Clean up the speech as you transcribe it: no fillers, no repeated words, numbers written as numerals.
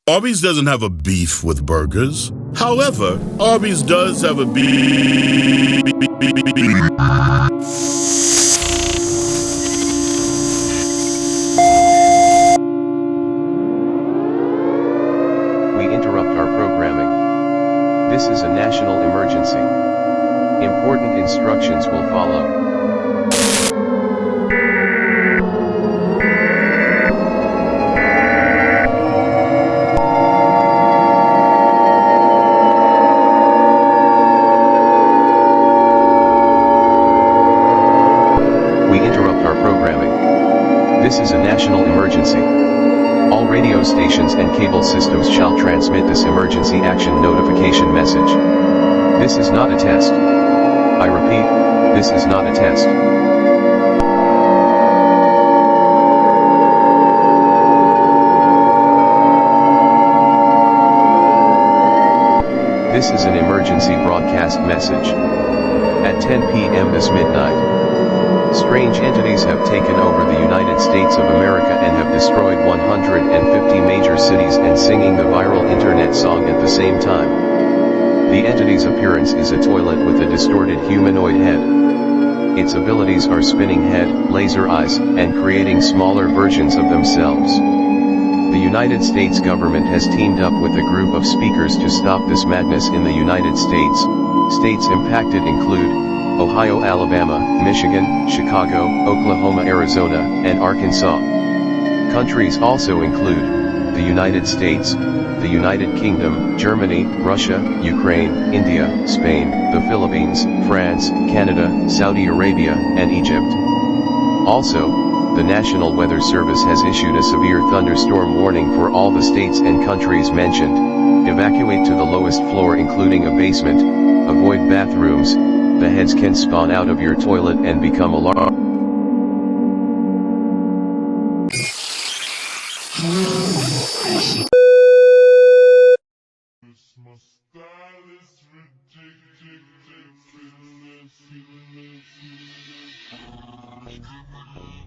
Arby's doesn't have a beef with burgers. However, Arby's does have a beef. We interrupt our programming. This is a national emergency. Important instructions will follow. We interrupt our programming. This is a national emergency. All radio stations and cable systems shall transmit this emergency action notification message. This is not a test. I repeat, this is not a test. This is an emergency broadcast message. At 10 p.m. this midnight, strange entities have taken over the United States of America and have destroyed 150 major cities and singing the viral internet song at the same time. The entity's appearance is a toilet with a distorted humanoid head. Its abilities are spinning head, laser eyes, and creating smaller versions of themselves. The United States government has teamed up with a group of speakers to stop this madness in the United States. States impacted include Ohio, Alabama, Michigan, Chicago, Oklahoma, Arizona, and Arkansas. Countries also include the United States, the United Kingdom, Germany, Russia, Ukraine, India, Spain, the Philippines, France, Canada, Saudi Arabia, and Egypt. Also, the National Weather Service has issued a severe thunderstorm warning for all the states and countries mentioned. Evacuate to the lowest floor including a basement, avoid bathrooms. The heads can spawn out of your toilet and become alarmed. My style is ridiculous.